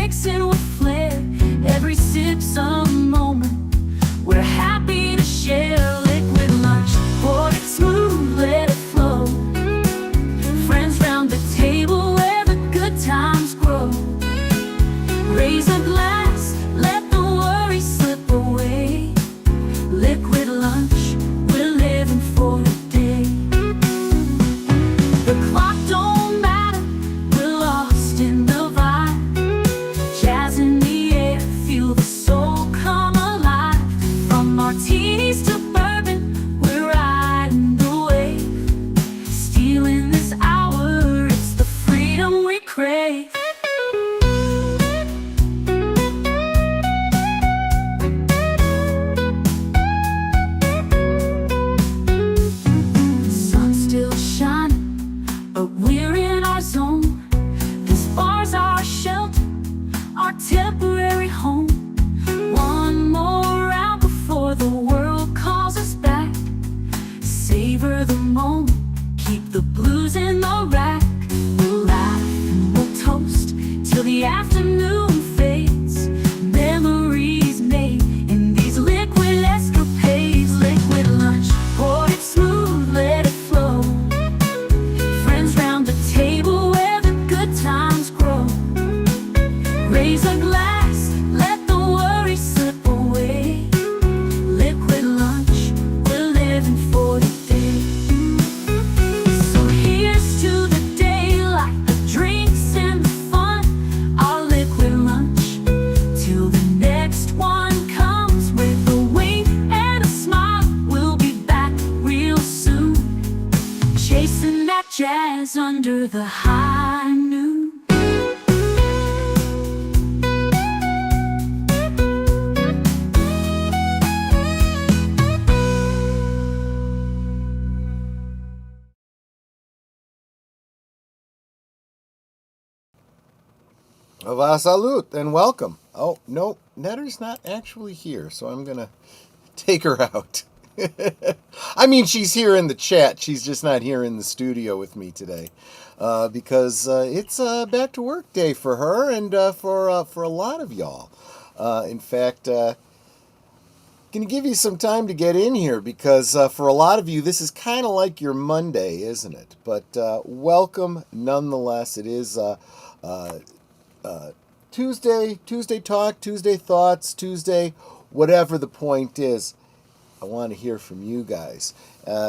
mixing with flair. Every sip's a moment we're happy to share. Liquid lunch, pour it smooth, let it flow. Friends round the table where the good times grow. Raise a glass, let the worry slip away. Liquid lunch, we're living for the day. The clock don't matter, we're lost in the vibe. Jazz in the air, feel the soul come alive. From martinis to bourbon, we're riding the wave. Stealing this hour, it's the freedom we crave. Sun's still shining, but we're in our zone. This bar's our shelter, our temporary home. One more round before the world calls us back. Savor the moment, keep the blues in the rack. We'll laugh and we'll toast till the afternoon fades. Memories made in these liquid escapades. Liquid lunch, pour it smooth, let it flow. Friends round the table where the good times grow. Raise a glass, let the worry slip away. Liquid lunch, we're living for the day. So here's to the daylight, the drinks and the fun. Our liquid lunch, till the next one comes. With a wink and a smile, we'll be back real soon. Chasing that jazz under the high noon. Va salut and welcome. Oh, no, Netter's not actually here, so I'm going to take her out. I mean, she's here in the chat. She's just not here in the studio with me today because it's back to work day for her and for a lot of y'all. In fact, going to give you some time to get in here because for a lot of you, this is kind of like your Monday, isn't it? But welcome nonetheless. It is Tuesday talk, Tuesday thoughts, Tuesday whatever the point is. I want to hear from you guys.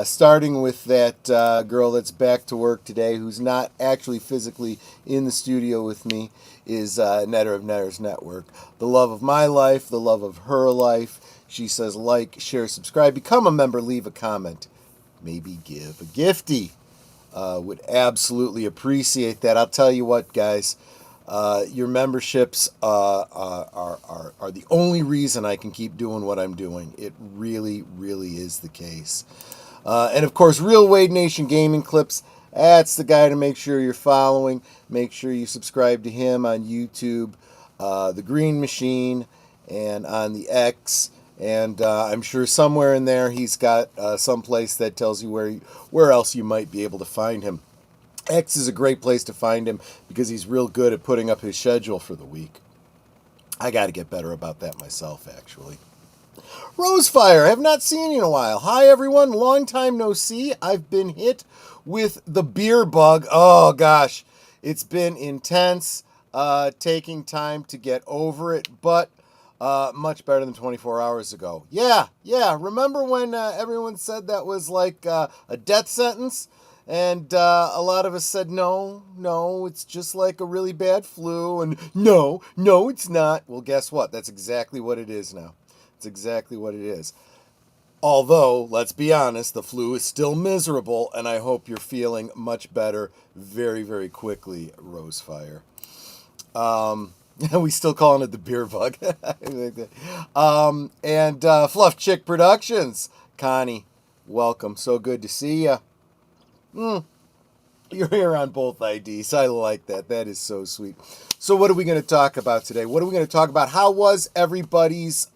Starting with that girl that's back to work today, who's not actually physically in the studio with me, is Netter of Netter's Network. The love of my life, the love of her life. She says like, share, subscribe, become a member, leave a comment, maybe give a gifty. Would absolutely appreciate that. I'll tell you what, guys. Your memberships are the only reason I can keep doing what I'm doing. It really, really is the case. And of course, Real Wade Nation Gaming Clips. That's the guy to make sure you're following. Make sure you subscribe to him on YouTube, The Green Machine, and on the X. And I'm sure somewhere in there he's got some place that tells you where else you might be able to find him. X is a great place to find him because he's real good at putting up his schedule for the week. I got to get better about that myself, actually. Rosefire, I have not seen you in a while. Hi, everyone. Long time no see. I've been hit with the beer bug. Oh, gosh. It's been intense, taking time to get over it, but much better than 24 hours ago. Yeah. Remember when everyone said that was like a death sentence? And a lot of us said, no, it's just like a really bad flu. And no, it's not. Well, guess what? That's exactly what it is now. It's exactly what it is. Although, let's be honest, the flu is still miserable, and I hope you're feeling much better very, very quickly, Rosefire. We still calling it the beer bug. And Fluff Chick Productions. Connie, welcome. So good to see you. You're here on both IDs. I like that. That is so sweet. So what are we going to talk about today? What are we going to talk about? How was everybody's...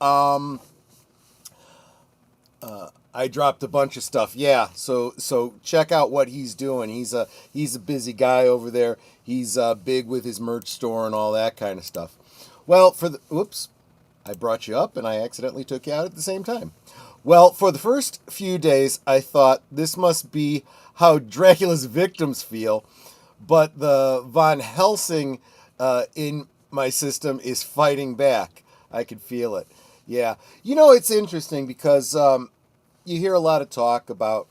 I dropped a bunch of stuff. Yeah, so check out what he's doing. He's a busy guy over there. He's big with his merch store and all that kind of stuff. Well, oops, I brought you up and I accidentally took you out at the same time. Well, for the first few days, I thought this must be how Dracula's victims feel, but the Von Helsing in my system is fighting back. I could feel it. Yeah. It's interesting because you hear a lot of talk about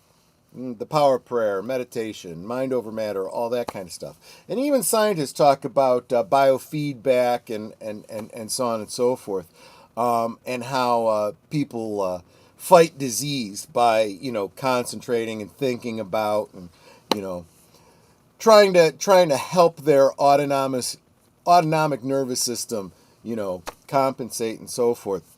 the power of prayer, meditation, mind over matter, all that kind of stuff. And even scientists talk about biofeedback and so on and so forth, and how people fight disease by, concentrating and thinking about and, trying to help their autonomic nervous system, compensate and so forth.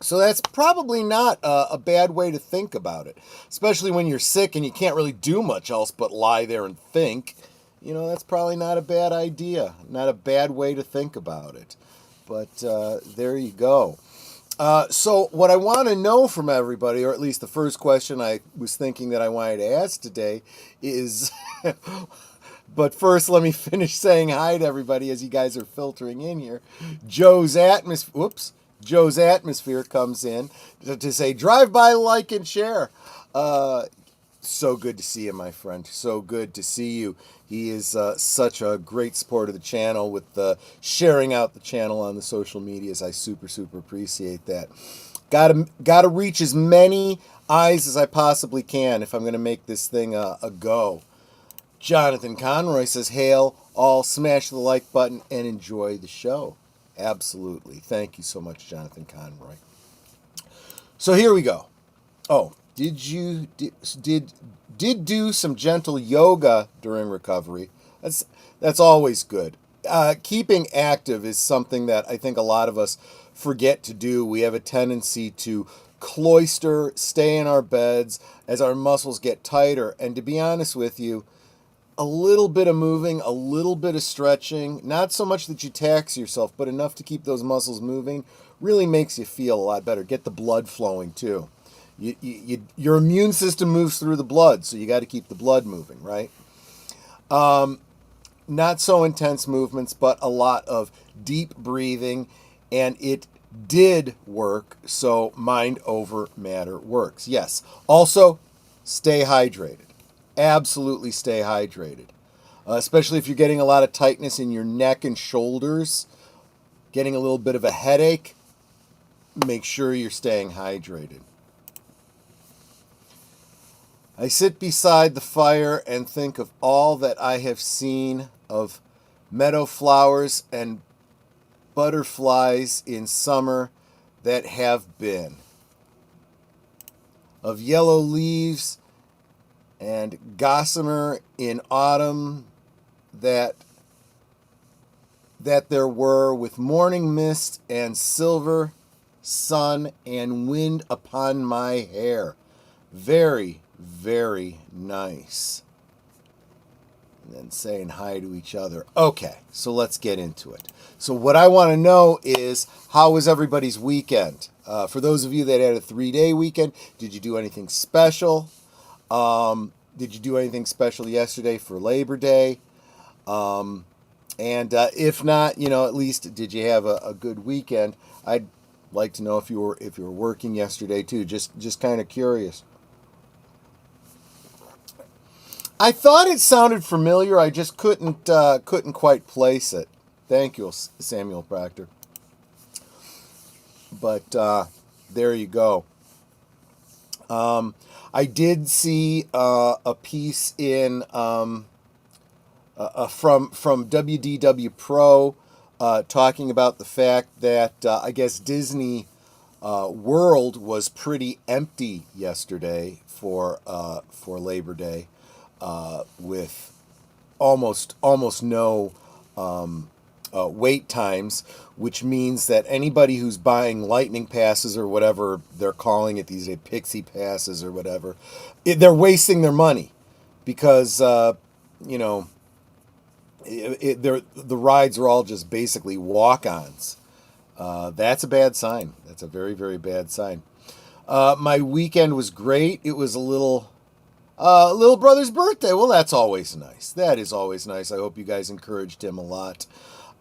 So that's probably not a bad way to think about it, especially when you're sick and you can't really do much else but lie there and think. That's probably not a bad idea, not a bad way to think about it. But there you go. So what I want to know from everybody, or at least the first question I was thinking that I wanted to ask today is... But first, let me finish saying hi to everybody as you guys are filtering in here. Joe's Atmosphere comes in to say, drive by, like, and share. So good to see you, my friend. So good to see you. He is such a great supporter of the channel with sharing out the channel on the social medias. I super, super appreciate that. Gotta reach as many eyes as I possibly can if I'm going to make this thing a go. Jonathan Conroy says, hail, all smash the like button and enjoy the show. Absolutely. Thank you so much, Jonathan Conroy. So here we go. Oh, did do some gentle yoga during recovery? That's always good. Keeping active is something that I think a lot of us forget to do. We have a tendency to cloister, stay in our beds as our muscles get tighter. And to be honest with you, a little bit of moving, a little bit of stretching, not so much that you tax yourself, but enough to keep those muscles moving, really makes you feel a lot better. Get the blood flowing too. Your immune system moves through the blood, so you got to keep the blood moving, right? Not so intense movements, but a lot of deep breathing, and it did work, so mind over matter works. Yes. Also, stay hydrated. Absolutely stay hydrated, especially if you're getting a lot of tightness in your neck and shoulders, getting a little bit of a headache. Make sure you're staying hydrated. I sit beside the fire and think of all that I have seen of meadow flowers and butterflies in summer that have been, of yellow leaves and gossamer in autumn that there were, with morning mist and silver sun and wind upon my hair. Very, very nice. And then saying hi to each other. Okay, so let's get into it. So what I want to know is, how was everybody's weekend? For those of you that had a 3-day weekend, did you do anything special? Did you do anything special yesterday for Labor Day? And if not, at least did you have a good weekend? I'd like to know if you were working yesterday too. Just kind of curious. I thought it sounded familiar. I just couldn't quite place it. Thank you, Samuel Procter. But there you go. I did see a piece in from WDW Pro talking about the fact that I guess Disney World was pretty empty yesterday for Labor Day, with almost no wait times, which means that anybody who's buying lightning passes or whatever they're calling it these days, pixie passes or whatever, they're wasting their money because the rides are all just basically walk-ons. That's a bad sign. That's a very, very bad sign. My weekend was great. It was a little Little brother's birthday. Well, that's always nice. That is always nice. I hope you guys encouraged him a lot.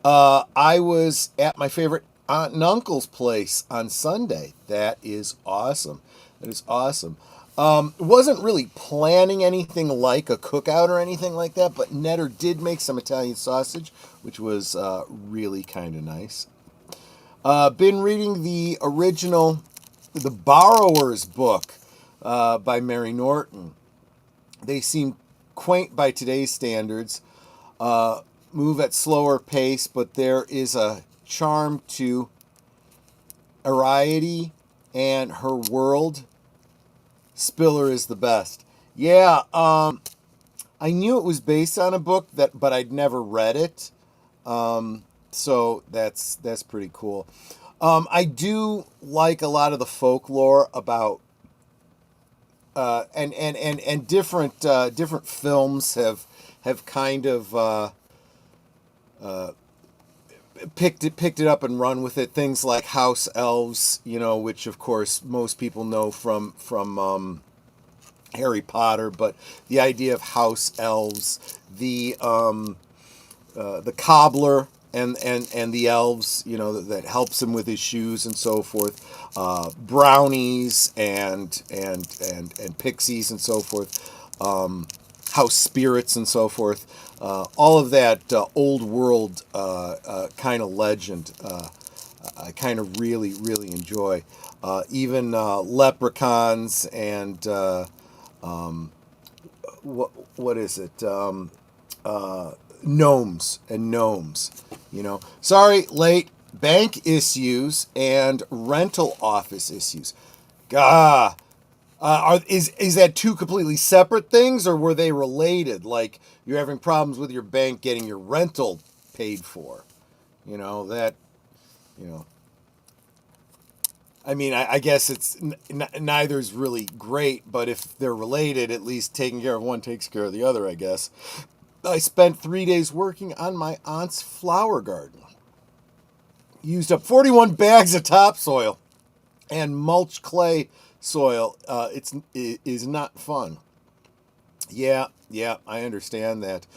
I was at my favorite aunt and uncle's place on Sunday. That is awesome. That is awesome. Wasn't really planning anything like a cookout or anything like that, but Netter did make some Italian sausage, which was really kind of nice. Been reading the original The Borrower's book by Mary Norton. They seem quaint by today's standards, move at slower pace, but there is a charm to Ariadne and her world. Spiller is the best. Yeah, I knew it was based on a book but I'd never read it. So that's pretty cool. I do like a lot of the folklore about and different films have kind of picked it up and run with it. Things like House Elves, which of course most people know from Harry Potter, but the idea of house elves, the cobbler and the elves, that helps him with his shoes and so forth, brownies and pixies and so forth, house spirits and so forth, all of that old world kind of legend. I kind of really enjoy, even leprechauns and what is it? Gnomes. Sorry, late. Bank issues and rental office issues. Is that two completely separate things, or were they related? Like you're having problems with your bank getting your rental paid for. I mean, I guess it's neither's really great, but if they're related, at least taking care of one takes care of the other, I guess. I spent 3 days working on my aunt's flower garden. Used up 41 bags of topsoil and mulch clay soil. It is not fun. Yeah, I understand that.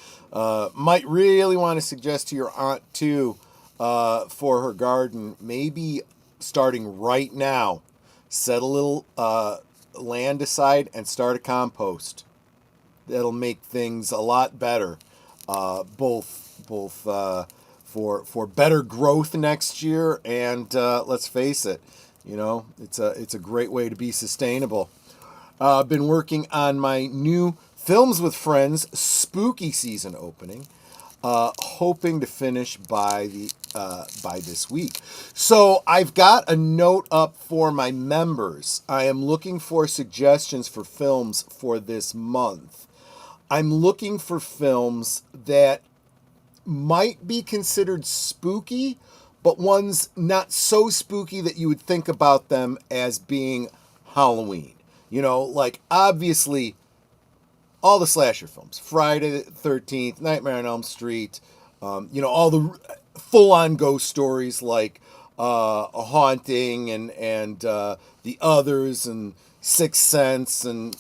Might really want to suggest to your aunt, too, for her garden, maybe starting right now, set a little land aside and start a compost. That'll make things a lot better, both for better growth next year, and let's face it, it's a great way to be sustainable. Been working on my new Films with Friends spooky season opening, hoping to finish by this week. So I've got a note up for my members. I am looking for suggestions for films for this month. I'm looking for films that might be considered spooky, but ones not so spooky that you would think about them as being Halloween. Like obviously all the slasher films, Friday the 13th, Nightmare on Elm Street, all the full-on ghost stories like A Haunting and The Others and Sixth Sense and,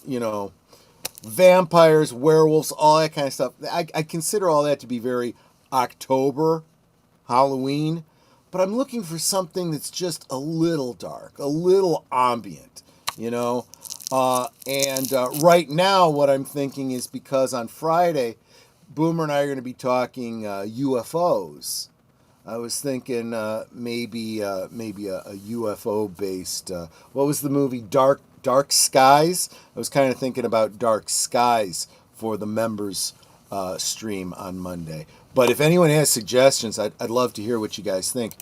vampires, werewolves, all that kind of stuff. I consider all that to be very October, Halloween, but I'm looking for something that's just a little dark, a little ambient, and right now what I'm thinking is, because on Friday, Boomer and I are going to be talking UFOs. I was thinking maybe a UFO-based, what was the movie, Dark Skies? I was kind of thinking about Dark Skies for the members stream on Monday. But if anyone has suggestions, I'd love to hear what you guys think.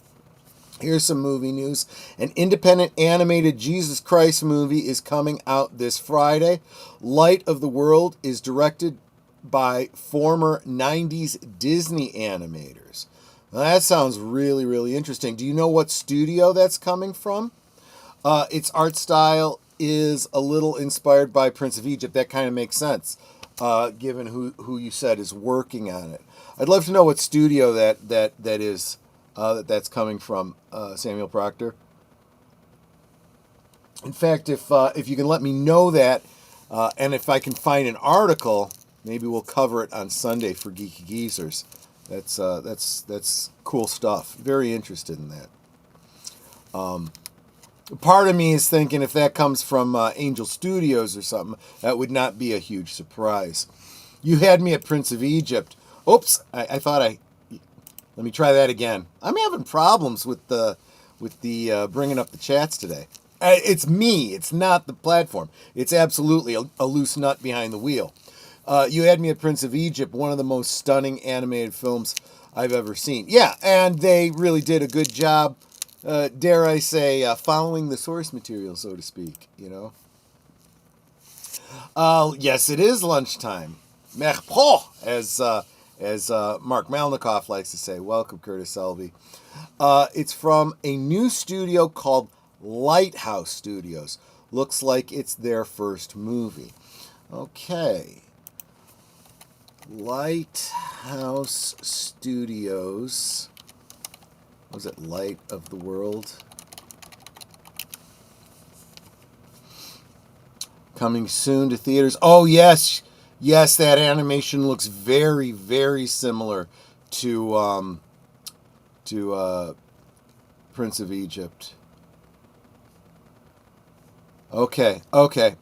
Here's some movie news. An independent animated Jesus Christ movie is coming out this Friday. Light of the World is directed by former 90s Disney animators. Now, that sounds really, really interesting. Do you know what studio that's coming from? Its art style is a little inspired by Prince of Egypt. That kind of makes sense, given who you said is working on it. I'd love to know what studio that is that's coming from, Samuel Procter. In fact, if you can let me know that, And if I can find an article, maybe we'll cover it on Sunday for Geeky Geezers. That's cool stuff. Very interested in that. Part of me is thinking if that comes from Angel Studios or something, that would not be a huge surprise. You had me at Prince of Egypt. Oops, I thought let me try that again. I'm having problems with the bringing up the chats today. It's me. It's not the platform. It's absolutely a loose nut behind the wheel. You had me at Prince of Egypt, one of the most stunning animated films I've ever seen. Yeah, and they really did a good job, dare I say, following the source material, so to speak, you know. Yes, it is lunchtime. Merpo, as Mark Malnikoff likes to say. Welcome, Curtis Selby. It's from a new studio called Lighthouse Studios. Looks like it's their first movie. Okay. Lighthouse Studios. Was it Light of the World? Coming soon to theaters. Oh, yes. Yes, that animation looks very, very similar to Prince of Egypt. Okay. Let's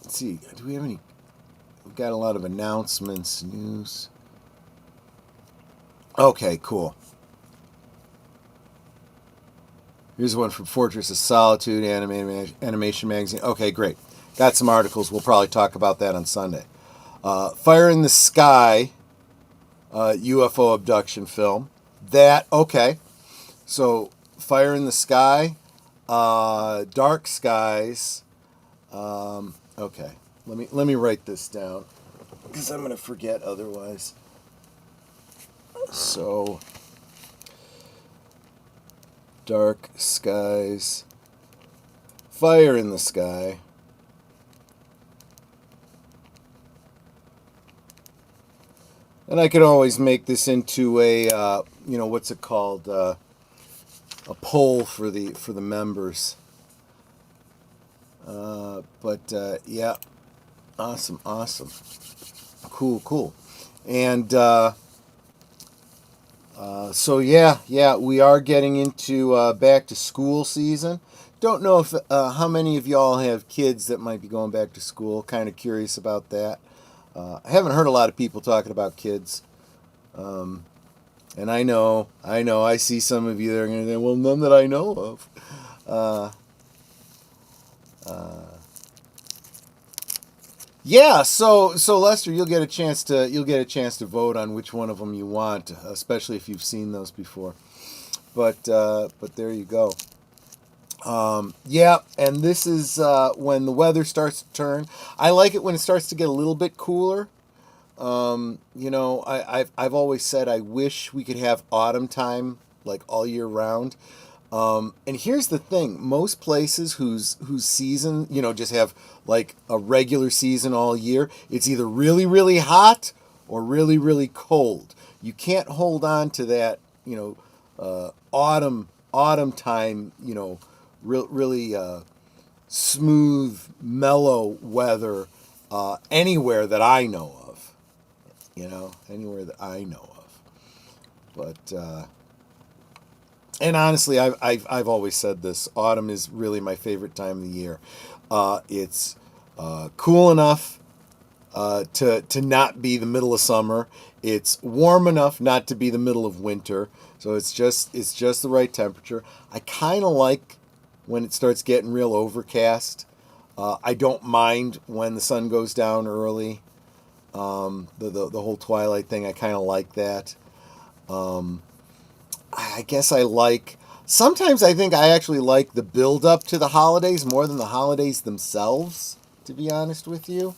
see. Do we have any? We've got a lot of announcements, news. Okay, cool. Here's one from Fortress of Solitude, Animation Magazine. Okay, great. Got some articles. We'll probably talk about that on Sunday. Fire in the Sky, UFO abduction film. Okay. So, Fire in the Sky, Dark Skies. Okay. Let me write this down because I'm going to forget otherwise. So, Dark Skies, Fire in the Sky. And I could always make this into a, what's it called? A poll for the members. Yeah, awesome. Cool. And so yeah, we are getting into back to school season. Don't know if how many of y'all have kids that might be going back to school. Kind of curious about that. I haven't heard a lot of people talking about kids. And I know, I see some of you that are going to say, well, none that I know of. Yeah, so Lester, you'll get a chance to vote on which one of them you want, especially if you've seen those before. But there you go. Yeah, and this is when the weather starts to turn. I like it when it starts to get a little bit cooler. I've always said I wish we could have autumn time like all year round. And here's the thing: most places whose season, just have like a regular season all year, it's either really, really hot or really, really cold. You can't hold on to that, autumn time, really smooth, mellow weather anywhere that I know of. Anywhere that I know of. But and honestly, I've always said this: autumn is really my favorite time of the year. It's cool enough to not be the middle of summer. It's warm enough not to be the middle of winter. So it's just the right temperature. I kind of like when it starts getting real overcast. I don't mind when the sun goes down early. The whole twilight thing, I kind of like that. I guess sometimes I think I actually like the build up to the holidays more than the holidays themselves, to be honest with you.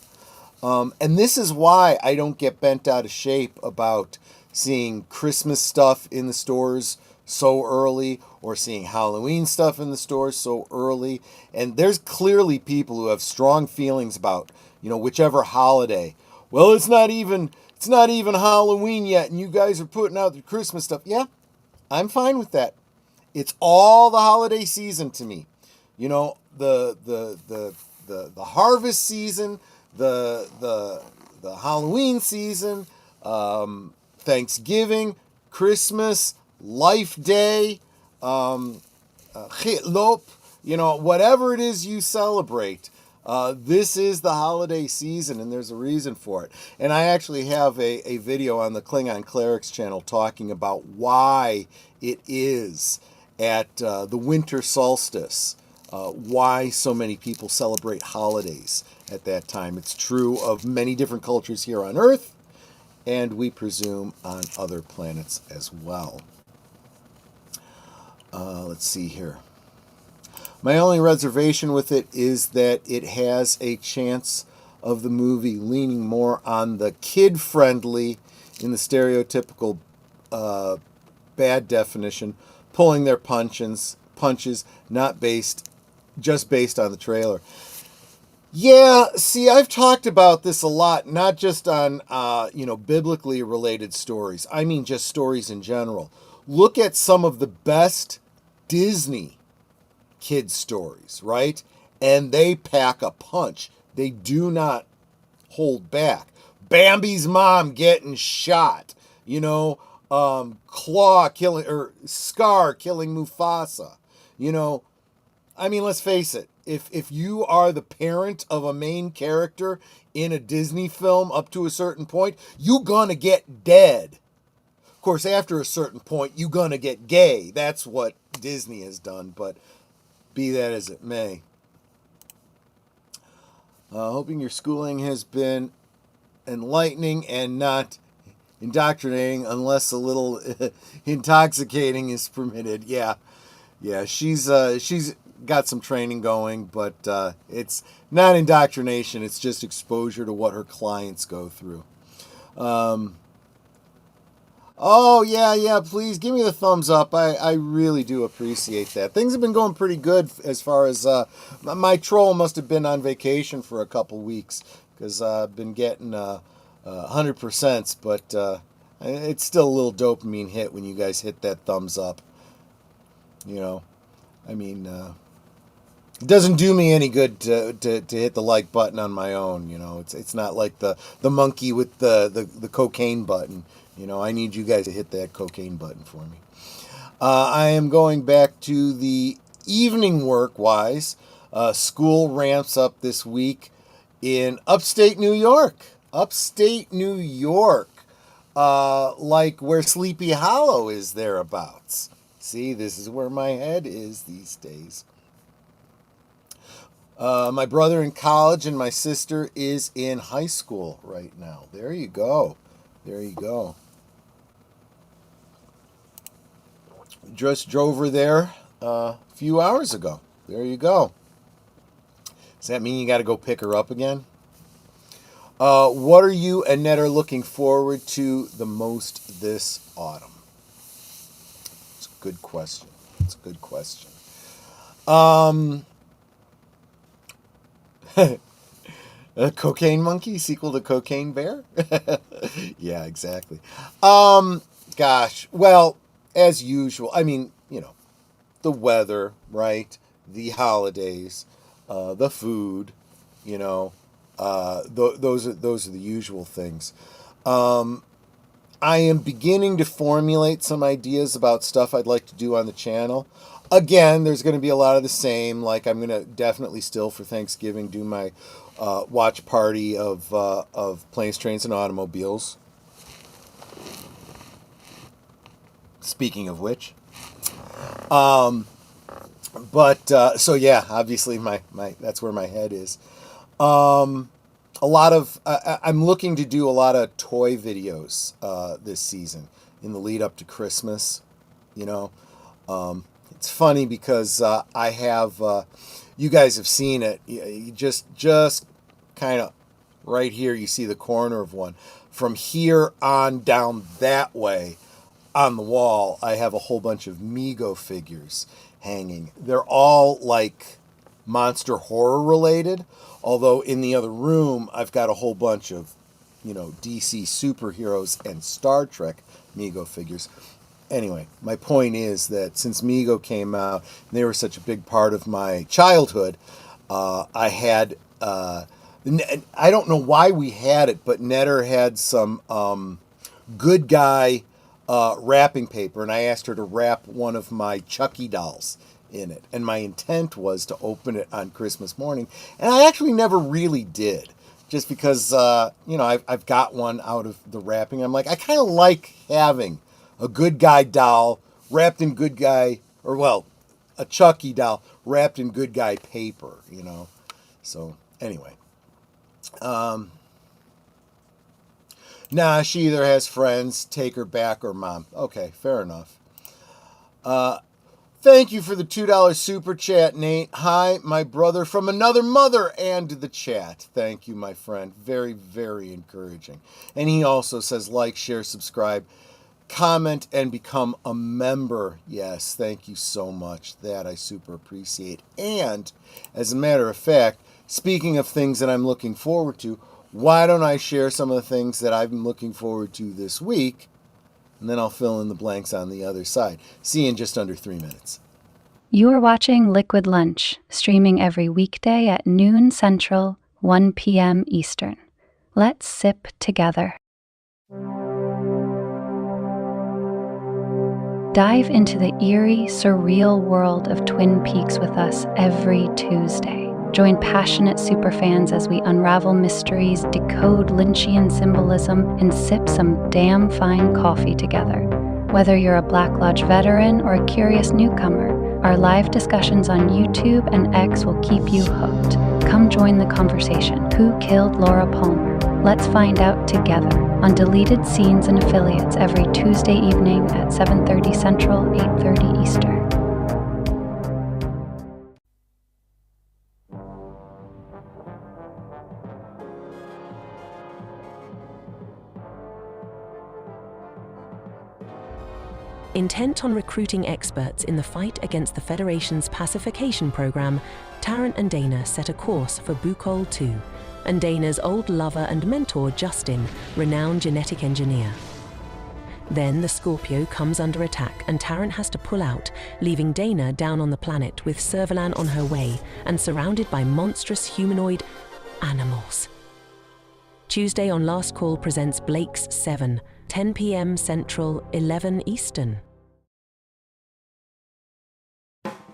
And this is why I don't get bent out of shape about seeing Christmas stuff in the stores so early or seeing Halloween stuff in the stores so early. And there's clearly people who have strong feelings about, whichever holiday. Well, it's not even Halloween yet and you guys are putting out the Christmas stuff. Yeah, I'm fine with that. It's all the holiday season to me. The the harvest season, the Halloween season, Thanksgiving, Christmas, Life Day, Chitlop, whatever it is you celebrate. This is the holiday season, and there's a reason for it. And I actually have a video on the Klingon Clerics channel talking about why it is at the winter solstice, why so many people celebrate holidays at that time. It's true of many different cultures here on Earth, and we presume on other planets as well. Let's see here. My only reservation with it is that it has a chance of the movie leaning more on the kid-friendly, in the stereotypical bad definition, pulling their punches, not just based on the trailer. Yeah, see, I've talked about this a lot, not just on, biblically related stories. I mean just stories in general. Look at some of the best Disney kids stories, right? And they pack a punch. They do not hold back. Bambi's mom getting shot. Claw killing, or Scar killing Mufasa. I mean, let's face it. If you are the parent of a main character in a Disney film up to a certain point, you're gonna get dead. Of course, after a certain point, you're gonna get gay. That's what Disney has done, but be that as it may. Hoping your schooling has been enlightening and not indoctrinating, unless a little intoxicating is permitted. Yeah, she's got some training going, but it's not indoctrination. It's just exposure to what her clients go through. Oh, yeah, please give me the thumbs up. I really do appreciate that. Things have been going pretty good as far as... my troll must have been on vacation for a couple weeks, because I've been getting 100%, but it's still a little dopamine hit when you guys hit that thumbs up. It doesn't do me any good to hit the like button on my own. It's not like the monkey with the cocaine button. I need you guys to hit that cocaine button for me. I am going back to the evening work-wise. School ramps up this week in upstate New York. Upstate New York. Like where Sleepy Hollow is thereabouts. See, this is where my head is these days. My brother in college and my sister is in high school right now. There you go. Just drove her there a few hours ago. There you go. Does that mean you got to go pick her up again? What are you and Ned are looking forward to the most this autumn? It's a good question. A Cocaine Monkey, sequel to Cocaine Bear? Yeah, exactly. Gosh, well, as usual, the weather, right? The holidays, the food, those are the usual things. I am beginning to formulate some ideas about stuff I'd like to do on the channel. Again, there's going to be a lot of the same. Like, I'm going to definitely still for Thanksgiving do my watch party of Planes, Trains, and Automobiles. Speaking of which, so yeah, obviously my that's where my head is. A lot of I'm looking to do a lot of toy videos this season in the lead up to Christmas. It's funny because I have you guys have seen it. You just kind of right here. You see the corner of one. From here on down that way. On the wall, I have a whole bunch of Mego figures hanging. They're all like monster horror related, although in the other room I've got a whole bunch of DC superheroes and Star Trek Mego figures. Anyway, my point is that since Mego came out, and they were such a big part of my childhood, I had, I don't know why we had it, but Netter had some good guy wrapping paper, and I asked her to wrap one of my Chucky dolls in it. And my intent was to open it on Christmas morning, and I actually never really did, just because, I've got one out of the wrapping. I'm like, I kind of like having a good guy doll wrapped in good guy, a Chucky doll wrapped in good guy paper, So, anyway. Nah, she either has friends, take her back, or mom. Okay, fair enough. Thank you for the $2 super chat, Nate. Hi, my brother from another mother, and the chat. Thank you, my friend. Very, very encouraging. And he also says like, share, subscribe, comment, and become a member. Yes, thank you so much. That I super appreciate. And as a matter of fact, speaking of things that I'm looking forward to, why don't I share some of the things that I've been looking forward to this week, and then I'll fill in the blanks on the other side. See you in just under 3 minutes. You are watching Liquid Lunch, streaming every weekday at noon Central, 1 p.m. Eastern. Let's sip together. Dive into the eerie, surreal world of Twin Peaks with us every Tuesday. Join passionate superfans as we unravel mysteries, decode Lynchian symbolism, and sip some damn fine coffee together. Whether you're a Black Lodge veteran or a curious newcomer, our live discussions on YouTube and X will keep you hooked. Come join the conversation. Who killed Laura Palmer? Let's find out together on Deleted Scenes and Affiliates every Tuesday evening at 7:30 Central, 8:30 Eastern. Intent on recruiting experts in the fight against the Federation's pacification program, Tarrant and Dana set a course for Bukol 2, and Dana's old lover and mentor, Justin, renowned genetic engineer. Then the Scorpio comes under attack and Tarrant has to pull out, leaving Dana down on the planet with Servalan on her way and surrounded by monstrous humanoid animals. Tuesday on Last Call presents Blake's 7, 10 p.m. Central, 11 Eastern.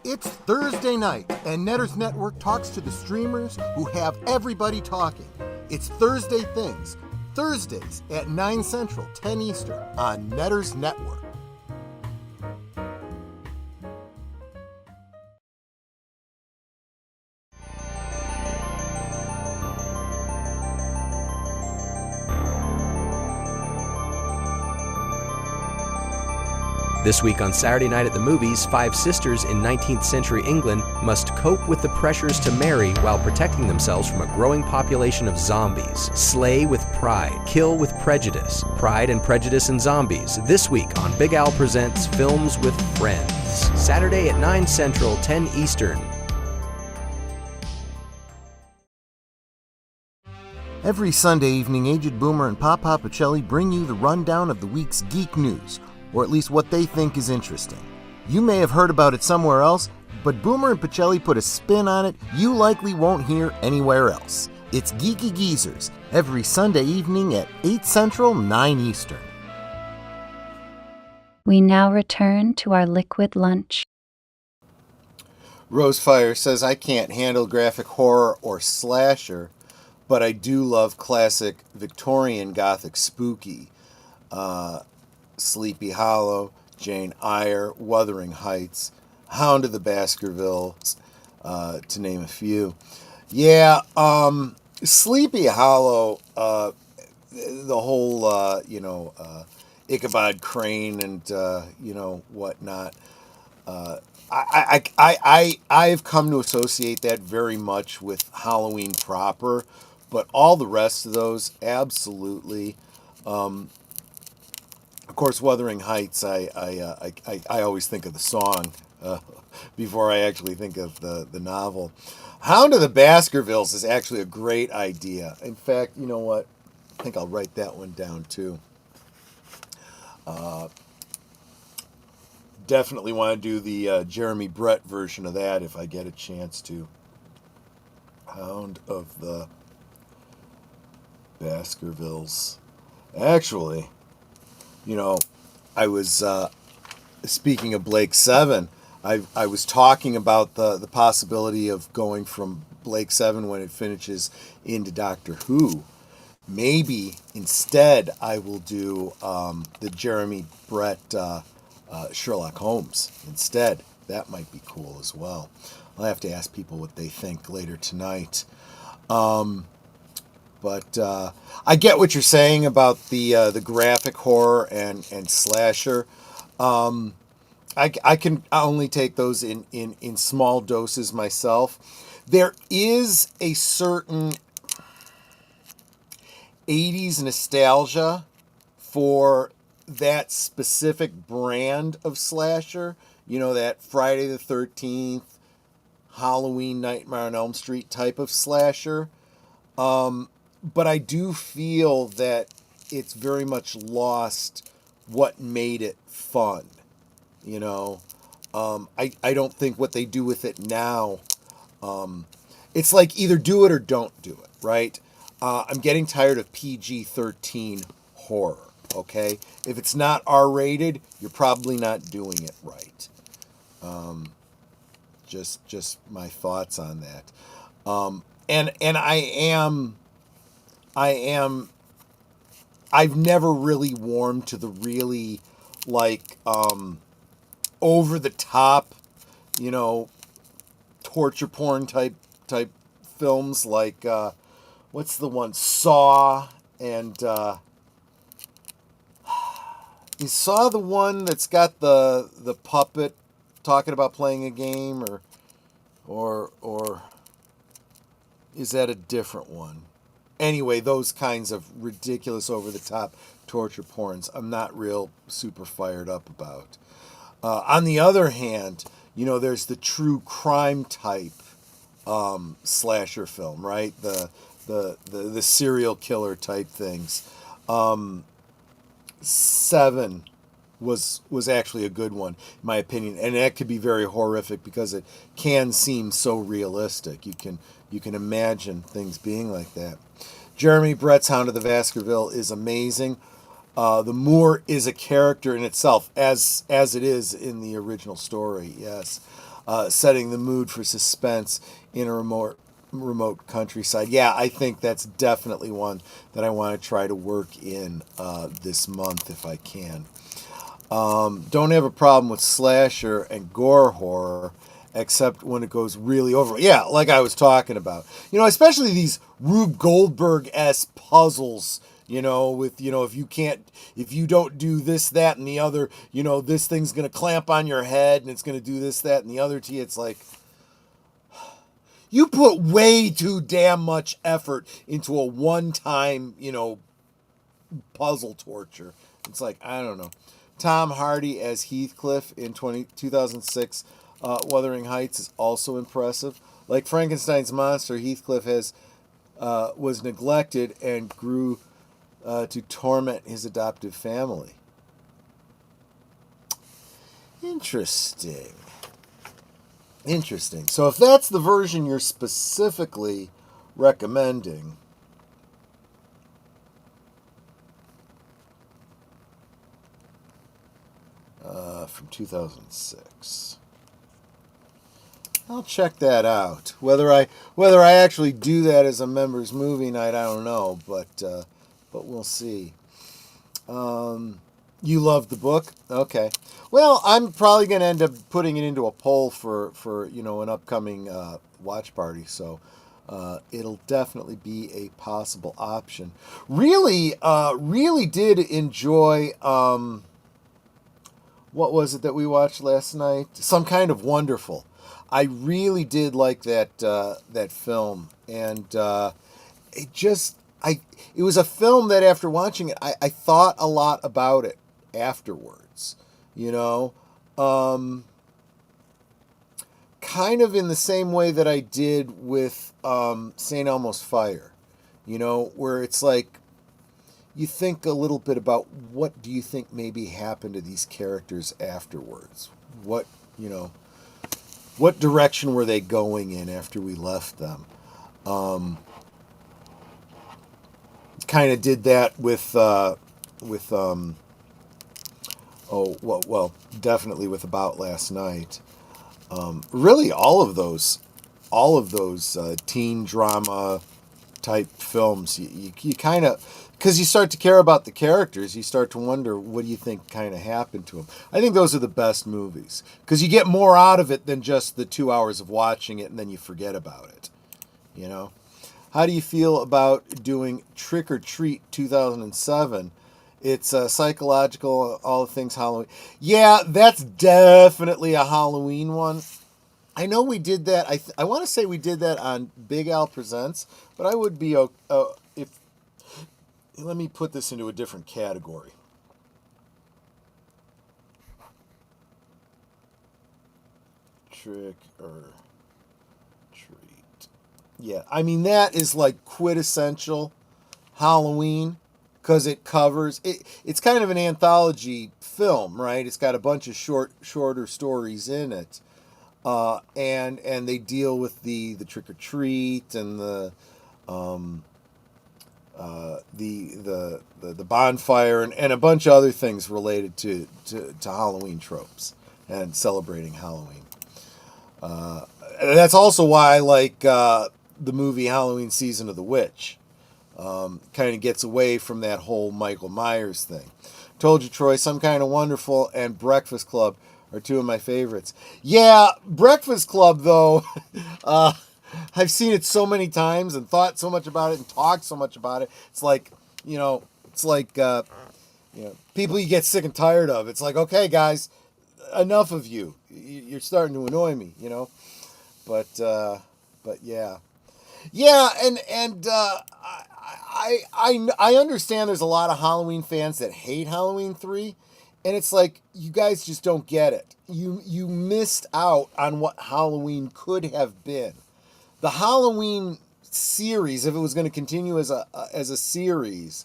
It's Thursday night, and Netter's Network talks to the streamers who have everybody talking. It's Thursday Things, Thursdays at 9 Central, 10 Eastern on Netter's Network. This week on Saturday Night at the Movies, 5 sisters in 19th century England must cope with the pressures to marry while protecting themselves from a growing population of zombies. Slay with pride, kill with prejudice. Pride and Prejudice and Zombies, this week on Big Al Presents Films with Friends. Saturday at 9 Central, 10 Eastern. Every Sunday evening, Aged Boomer and Papa Pacelli bring you the rundown of the week's geek news, or at least what they think is interesting. You may have heard about it somewhere else, but Boomer and Pacelli put a spin on it you likely won't hear anywhere else. It's Geeky Geezers, every Sunday evening at 8 Central, 9 Eastern. We now return to our liquid lunch. Rosefire says, I can't handle graphic horror or slasher, but I do love classic Victorian Gothic spooky. Sleepy Hollow, Jane Eyre, Wuthering Heights, Hound of the Baskervilles, to name a few. Yeah, Sleepy Hollow, the whole, Ichabod Crane and, whatnot. I've come to associate that very much with Halloween proper, but all the rest of those, absolutely. Of course, Wuthering Heights, I always think of the song before I actually think of the novel. Hound of the Baskervilles is actually a great idea. In fact, you know what? I think I'll write that one down too. Definitely want to do the Jeremy Brett version of that if I get a chance to. Hound of the Baskervilles. Actually, I was speaking of Blake 7. I was talking about the possibility of going from Blake 7 when it finishes into Doctor Who. Maybe instead I will do the Jeremy Brett Sherlock Holmes instead. That might be cool as well. I'll have to ask people what they think later tonight. But I get what you're saying about the graphic horror and slasher. I can only take those in small doses myself. There is a certain 80s nostalgia for that specific brand of slasher. That Friday the 13th, Halloween, Nightmare on Elm Street type of slasher. But I do feel that it's very much lost what made it fun. I don't think what they do with it now, it's like either do it or don't do it, right? I'm getting tired of PG-13 horror, okay? If it's not R-rated, you're probably not doing it right. Just my thoughts on that. And I've never really warmed to the really over the top, torture porn type films like what's the one, Saw, and you saw the one that's got the puppet talking about playing a game, or is that a different one? Anyway, those kinds of ridiculous over-the-top torture porns I'm not real super fired up about. On the other hand, there's the true crime type slasher film, right? The serial killer type things. 7 was actually a good one, in my opinion, and that could be very horrific because it can seem so realistic. You can imagine things being like that. Jeremy Brett's Hound of the Baskerville is amazing. The Moor is a character in itself, as it is in the original story, yes. Setting the mood for suspense in a remote countryside. Yeah, I think that's definitely one that I want to try to work in this month if I can. Don't have a problem with slasher and gore horror, except when it goes really over. Yeah, like I was talking about. Especially these Rube Goldberg-esque puzzles, with, if you don't do this, that, and the other, this thing's going to clamp on your head, and it's going to do this, that, and the other to you. It's like, you put way too damn much effort into a one-time, puzzle torture. It's like, I don't know. Tom Hardy as Heathcliff in 2006 Wuthering Heights is also impressive. Like Frankenstein's monster, Heathcliff was neglected and grew to torment his adoptive family. Interesting. So if that's the version you're specifically recommending, from 2006, I'll check that out. Whether I actually do that as a members movie night, I don't know, but we'll see. You love the book? Okay. Well, I'm probably going to end up putting it into a poll for an upcoming watch party, so it'll definitely be a possible option. Really did enjoy, what was it that we watched last night? Some Kind of Wonderful. I really did like that film, and it was a film that after watching it, I thought a lot about it afterwards, kind of in the same way that I did with St. Elmo's Fire, where it's like you think a little bit about what do you think maybe happened to these characters afterwards? What direction were they going in after we left them? Kind of did that with definitely with About Last Night. Really, all of those teen drama type films, you kind of, because you start to care about the characters, you start to wonder, what do you think kind of happened to them? I think those are the best movies, because you get more out of it than just the 2 hours of watching it and then you forget about it. You know? How do you feel about doing Trick or Treat 2007? It's psychological, all the things Halloween. Yeah, that's definitely a Halloween one. I know we did that. I want to say we did that on Big Al Presents, but I would be if. Let me put this into a different category. Trick or Treat. Yeah, I mean that is like quintessential Halloween, because it covers it. It's kind of an anthology film, right? It's got a bunch of shorter stories in it. And they deal with the trick or treat and the bonfire and a bunch of other things related to Halloween tropes and celebrating Halloween. That's also why I like the movie Halloween Season of the Witch. Kind of gets away from that whole Michael Myers thing. Told you, Troy, Some Kind of Wonderful and Breakfast Club are two of my favorites. Yeah, Breakfast Club, though, I've seen it so many times and thought so much about it and talked so much about it. It's like, people you get sick and tired of. It's like, okay, guys, enough of you. You're starting to annoy me, you know. But yeah. Yeah, and I understand there's a lot of Halloween fans that hate Halloween 3. And it's like, you guys just don't get it. You missed out on what Halloween could have been. The Halloween series, if it was going to continue as a series,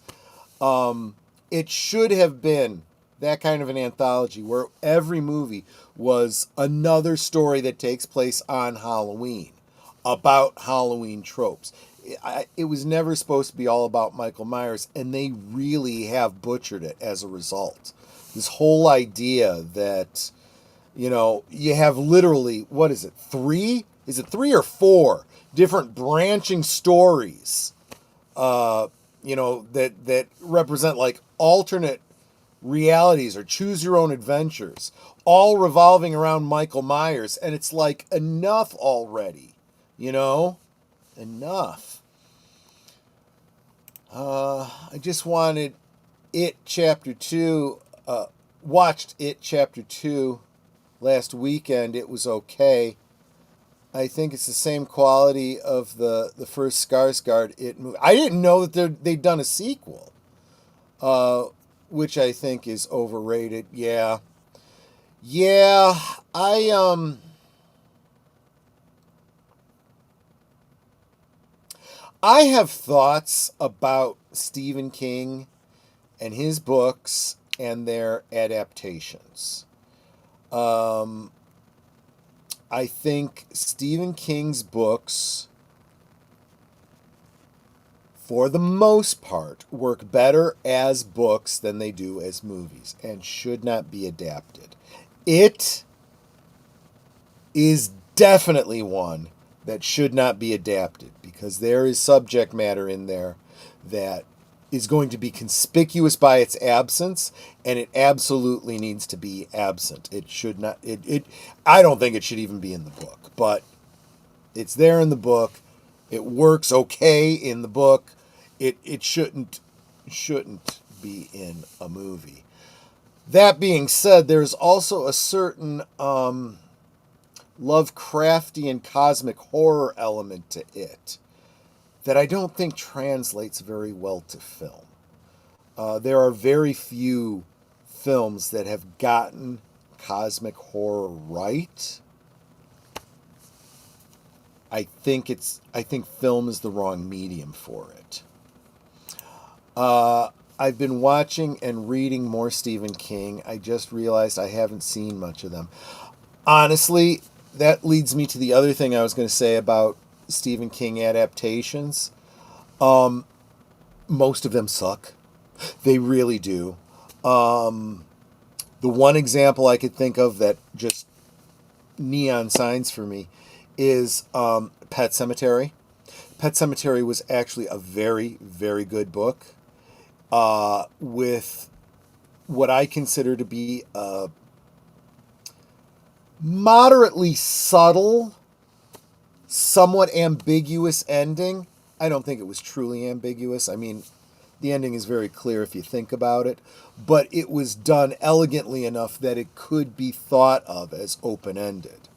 it should have been that kind of an anthology where every movie was another story that takes place on Halloween, about Halloween tropes. It was never supposed to be all about Michael Myers, and they really have butchered it as a result. This whole idea that, you have literally, what is it, 3? Is it 3 or 4 different branching stories, that represent like alternate realities or choose your own adventures, all revolving around Michael Myers. And it's like, enough already, enough. I just wanted It Chapter 2, watched It Chapter 2 last weekend. It was okay. I think it's the same quality of the first Skarsgård It movie. I didn't know that they'd done a sequel, which I think is overrated. Yeah. I have thoughts about Stephen King and his books and their adaptations. I think Stephen King's books, for the most part, work better as books than they do as movies and should not be adapted. It is definitely one that should not be adapted because there is subject matter in there that is going to be conspicuous by its absence, and it absolutely needs to be absent. It should not, I don't think it should even be in the book, but it's there in the book. It works okay in the book. It shouldn't be in a movie. That being said, there's also a certain Lovecraftian cosmic horror element to it that I don't think translates very well to film. There are very few films that have gotten cosmic horror right. I think film is the wrong medium for it. I've been watching and reading more Stephen King. I just realized I haven't seen much of them. Honestly, that leads me to the other thing I was going to say about Stephen King adaptations. Most of them suck. They really do. The one example I could think of that just neon signs for me is Pet Sematary. Pet Sematary was actually a very, very good book with what I consider to be a moderately subtle, somewhat ambiguous ending. I don't think it was truly ambiguous. I mean, the ending is very clear if you think about it, but it was done elegantly enough that it could be thought of as open-ended.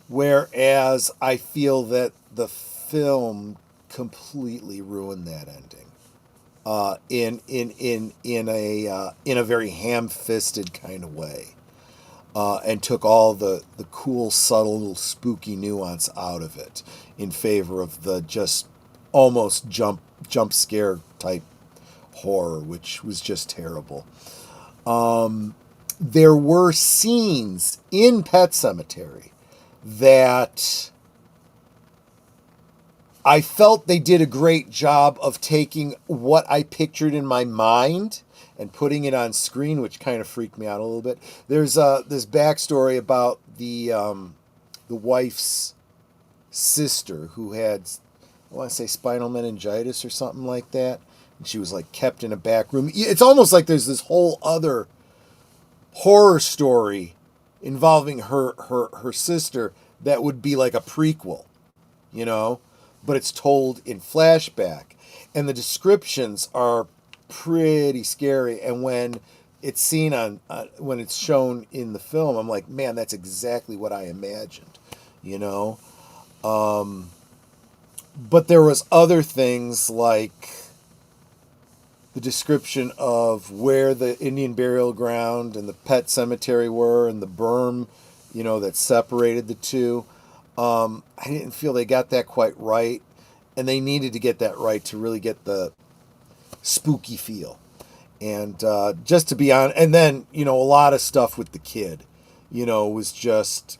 Whereas I feel that the film completely ruined that ending in a very ham-fisted kind of way, and took all the cool, subtle, spooky nuance out of it in favor of the just almost jump scare type horror, which was just terrible. There were scenes in Pet Sematary that I felt they did a great job of taking what I pictured in my mind and putting it on screen, which kind of freaked me out a little bit. There's this backstory about the wife's sister who had, I want to say, spinal meningitis or something like that. And she was like kept in a back room. It's almost like there's this whole other horror story involving her sister that would be like a prequel, you know, but it's told in flashback. And the descriptions are pretty scary. And when it's seen when it's shown in the film, I'm like, man, that's exactly what I imagined, you know. But there was other things like the description of where the Indian burial ground and the pet cemetery were and the berm, you know, that separated the two. I didn't feel they got that quite right, and they needed to get that right to really get the spooky feel. And just to be honest, and then, you know, a lot of stuff with the kid, you know, was just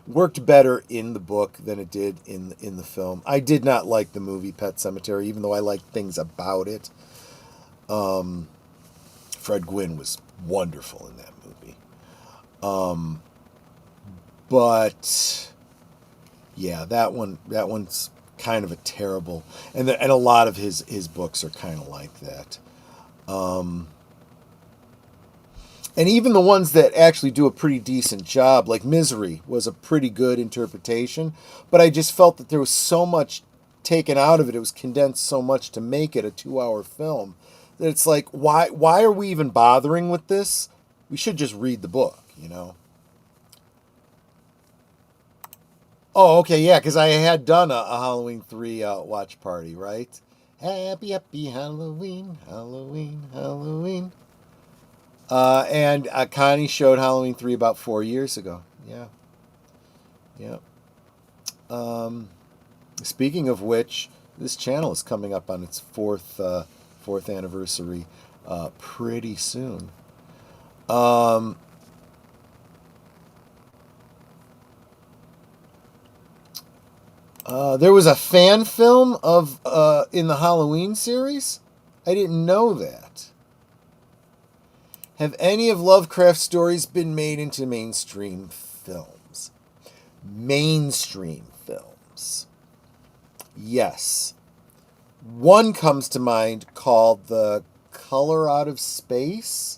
worked better in the book than it did in the film. I did not like the movie Pet Sematary, even though I liked things about it. Fred Gwynne was wonderful in that movie. But yeah, that one's kind of a terrible, and a lot of his books are kind of like that. And even the ones that actually do a pretty decent job, like Misery, was a pretty good interpretation. But I just felt that there was so much taken out of it. It was condensed so much to make it a 2-hour film that it's like, why are we even bothering with this? We should just read the book, you know? Oh, okay, yeah, because I had done a Halloween 3 watch party, right? Happy Halloween, Halloween, Halloween. And Connie showed Halloween 3 about 4 years ago. Yeah. Yeah. Speaking of which, this channel is coming up on its fourth anniversary pretty soon. There was a fan film of in the Halloween series. I didn't know that. Have any of Lovecraft's stories been made into mainstream films? Mainstream films. Yes. One comes to mind called The Color Out of Space.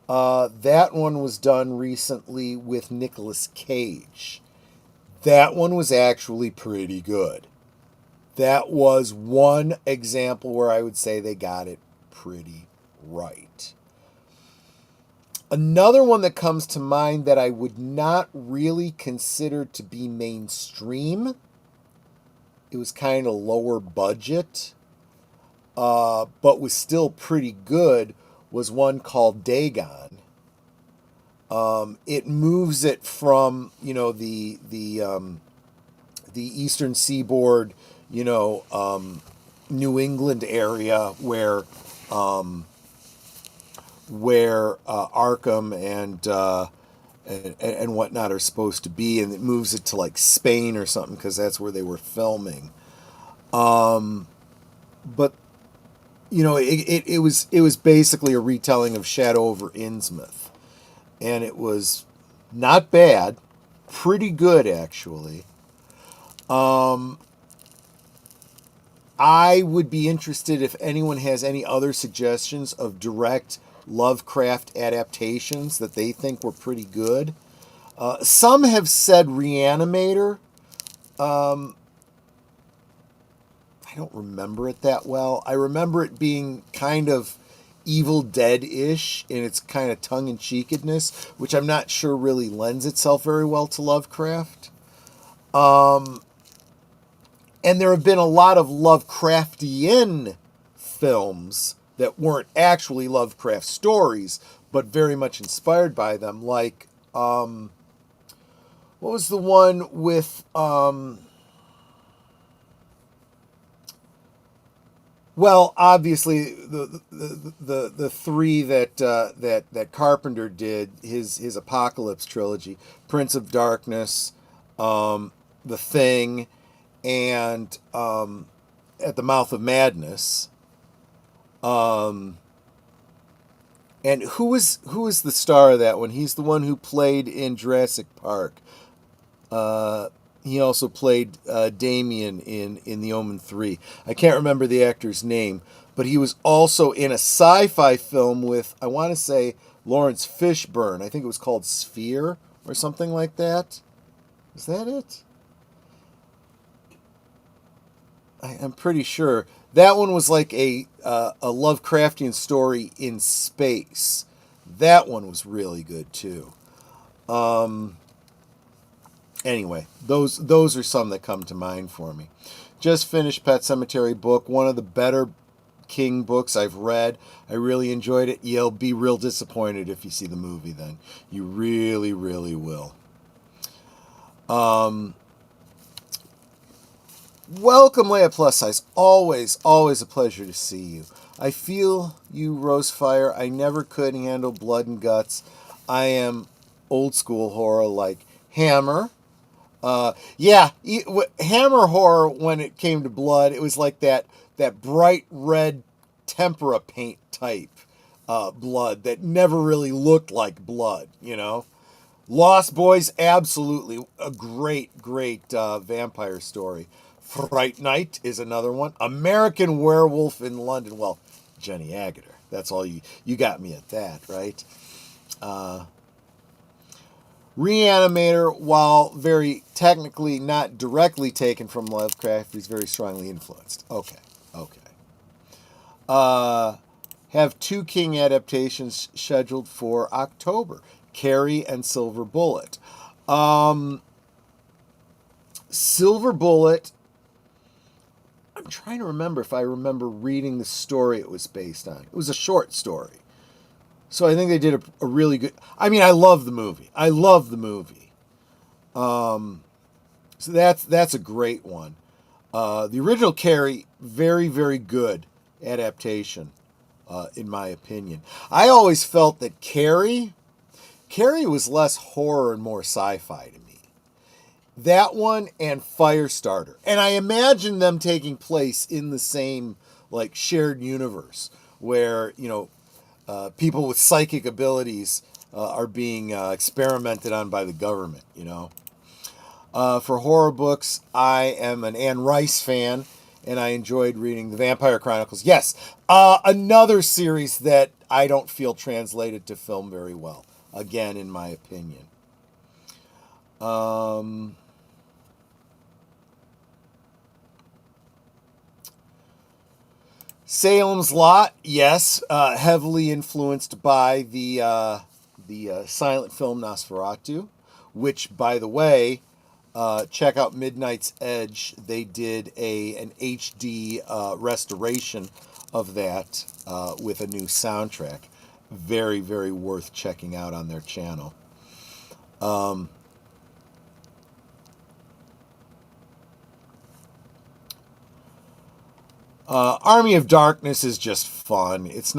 That one was done recently with Nicolas Cage. That one was actually pretty good. That was one example where I would say they got it pretty right. Another one that comes to mind that I would not really consider to be mainstream, it was kind of lower budget, but was still pretty good, was one called Dagon. It moves it from, you know, the eastern seaboard, you know, New England area where Arkham and whatnot are supposed to be, and it moves it to like Spain or something because that's where they were filming. But it was basically a retelling of Shadow over Innsmouth, and it was not bad, pretty good actually. I would be interested if anyone has any other suggestions of direct Lovecraft adaptations that they think were pretty good. Some have said Reanimator. I don't remember it that well. I remember it being kind of Evil Dead-ish in its kind of tongue-in-cheekedness, which I'm not sure really lends itself very well to Lovecraft. And there have been a lot of Lovecraftian films that weren't actually Lovecraft stories, but very much inspired by them. Like, what was the one with, well, obviously the three that Carpenter did, his Apocalypse trilogy, Prince of Darkness, The Thing, and At the Mouth of Madness. And who was the star of that one? He's the one who played in Jurassic Park. He also played Damien in The Omen 3. I can't remember the actor's name, but he was also in a sci-fi film with, I want to say, Lawrence Fishburne. I think it was called Sphere or something like that. Is that it? I'm pretty sure. That one was like a Lovecraftian story in space. That one was really good too. Anyway, those are some that come to mind for me. Just finished Pet Sematary book, one of the better King books I've read. I really enjoyed it. You'll be real disappointed if you see the movie then. You really, really will. Welcome, Leia Plus Size. Always, always a pleasure to see you. I feel you, Rosefire. I never could handle blood and guts. I am old school horror like Hammer. Hammer horror, when it came to blood, it was like that bright red tempera paint type blood that never really looked like blood, you know. Lost Boys, absolutely a great vampire story. Fright Night is another one. American Werewolf in London. Well, Jenny Agutter. That's all you got me at that, right? Reanimator, while very technically not directly taken from Lovecraft, he's very strongly influenced. Okay. Have 2 King adaptations scheduled for October. Carrie and Silver Bullet. Silver Bullet, I'm trying to remember if I remember reading the story it was based on. It was a short story. So I think they did a really good... I mean, I love the movie. So that's a great one. The original Carrie, very, very good adaptation, in my opinion. I always felt that Carrie was less horror and more sci-fi to me. That one and Firestarter. And I imagine them taking place in the same, like, shared universe where, you know, people with psychic abilities are being experimented on by the government, you know. For horror books, I am an Anne Rice fan, and I enjoyed reading The Vampire Chronicles. Yes, another series that I don't feel translated to film very well, again, in my opinion. Salem's Lot, yes, heavily influenced by the silent film Nosferatu, which, by the way, check out Midnight's Edge. They did an HD restoration of that with a new soundtrack. Very, very worth checking out on their channel. Army of Darkness is just fun. It's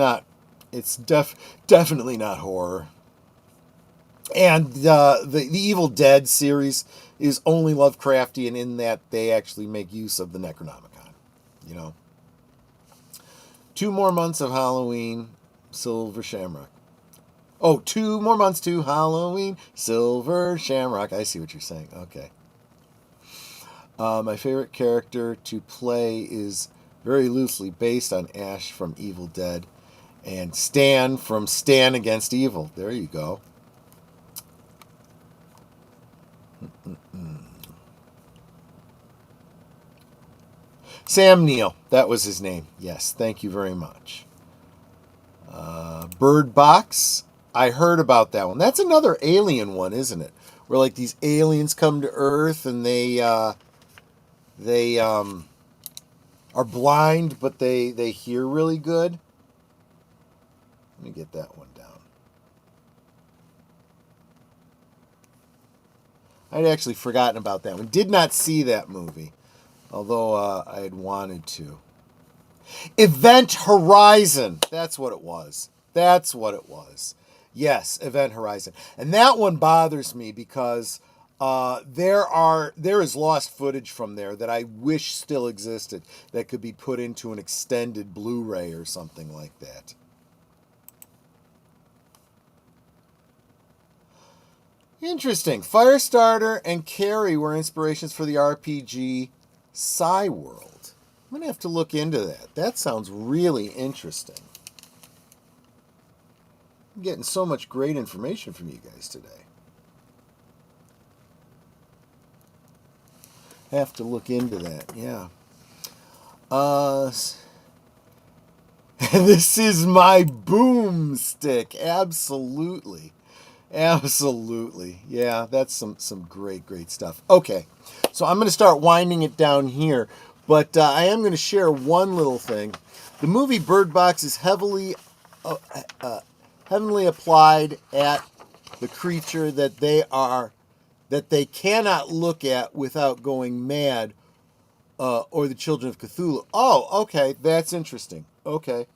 definitely not horror. And the Evil Dead series is only Lovecraftian in that they actually make use of the Necronomicon. You know, 2 more months of Halloween, Silver Shamrock. Oh, 2 more months to Halloween, Silver Shamrock. I see what you're saying. Okay. My favorite character to play is very loosely based on Ash from Evil Dead and Stan from Stan Against Evil. There you go. Sam Neill, that was his name. Yes, thank you very much. Bird Box, I heard about that one. That's another alien one, isn't it? Where like these aliens come to Earth and they are blind, but they hear really good. Let me get that one down. I'd actually forgotten about that one. Did not see that movie, although I had wanted to. Event Horizon. That's what it was. That's what it was. Yes, Event Horizon. And that one bothers me because there is lost footage from there that I wish still existed that could be put into an extended Blu-ray or something like that. Interesting. Firestarter and Carrie were inspirations for the RPG Psyworld. I'm going to have to look into that. That sounds really interesting. I'm getting so much great information from you guys today. Have to look into that, yeah. This is my boomstick. Absolutely. Absolutely. Yeah, that's some great stuff. Okay, so I'm going to start winding it down here, but I am going to share one little thing. The movie Bird Box is heavily applied at the creature that they cannot look at without going mad, or the Children of Cthulhu. Oh, okay, that's interesting. Okay.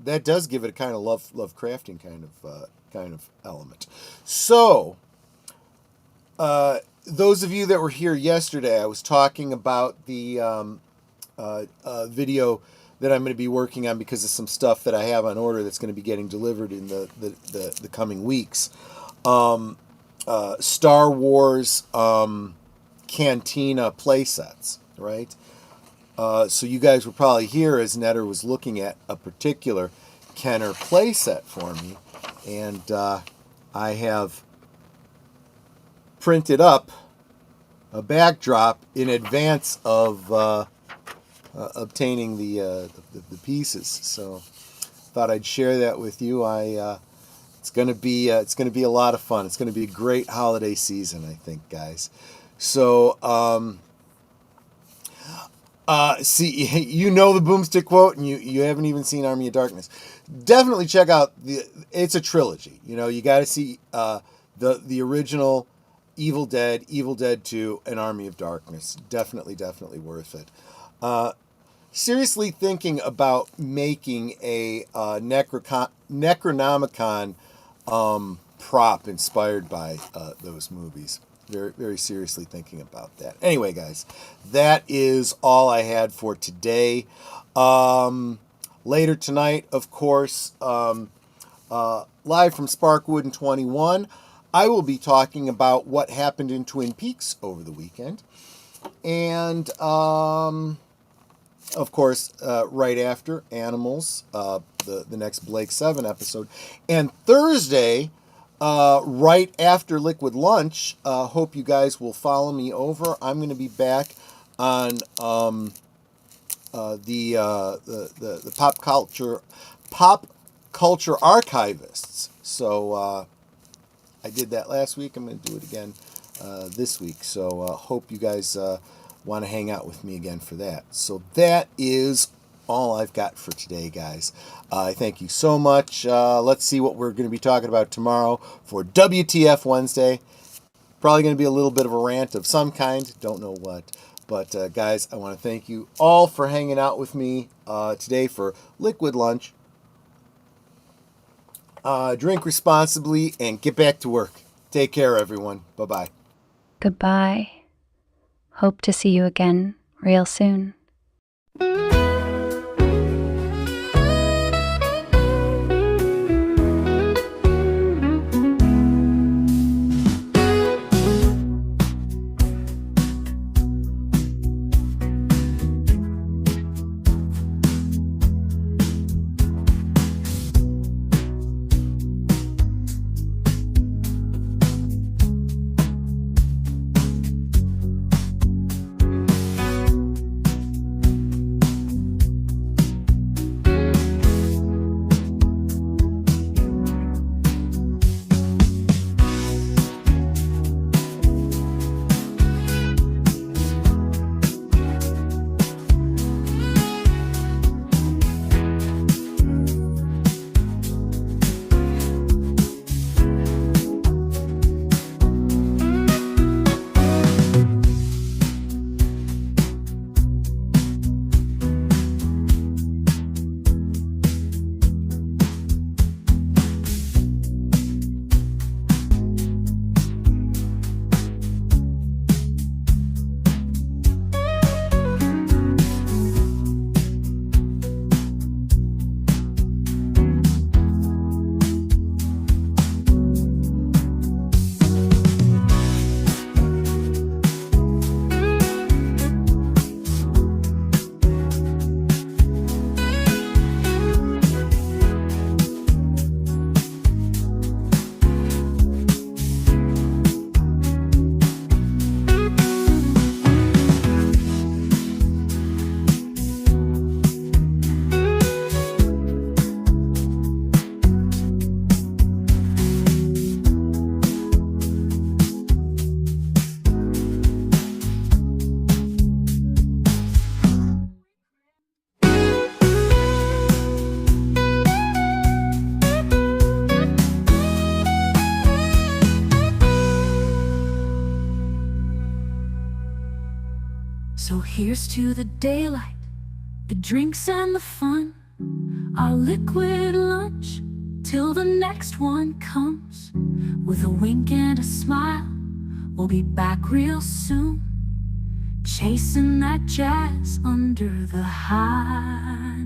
That does give it a kind of Lovecraftian kind of element. So, those of you that were here yesterday, I was talking about the video that I'm going to be working on because of some stuff that I have on order that's going to be getting delivered in the coming weeks. Star Wars Cantina playsets, right? So you guys were probably here as Netter was looking at a particular Kenner playset for me, and I have printed up a backdrop in advance of obtaining the pieces. So thought I'd share that with you. It's gonna be a lot of fun. It's gonna be a great holiday season, I think, guys. So. See, you know the Boomstick quote, and you haven't even seen Army of Darkness. Definitely check out it's a trilogy. You know, you got to see the original Evil Dead, Evil Dead 2, and Army of Darkness. Definitely worth it. Seriously thinking about making a Necronomicon prop inspired by those movies. Very, very seriously thinking about that. Anyway, guys, that is all I had for today. Later tonight, of course, live from Sparkwood and 21, I will be talking about what happened in Twin Peaks over the weekend. And, of course, right after Animals, the next Blake 7 episode. And Thursday, right after Liquid Lunch, hope you guys will follow me over. I'm going to be back on the pop culture archivists. So I did that last week. I'm going to do it again this week. So hope you guys want to hang out with me again for that. So that is all I've got for today, guys. I thank you so much. Let's see what we're going to be talking about tomorrow for WTF Wednesday. Probably going to be a little bit of a rant of some kind. Don't know what. But, guys, I want to thank you all for hanging out with me today for Liquid Lunch. drink responsibly, and get back to work. Take care, everyone. Bye-bye. Goodbye. Hope to see you again real soon. So here's to the daylight, the drinks and the fun, our liquid lunch, till the next one comes. With a wink and a smile, we'll be back real soon, chasing that jazz under the high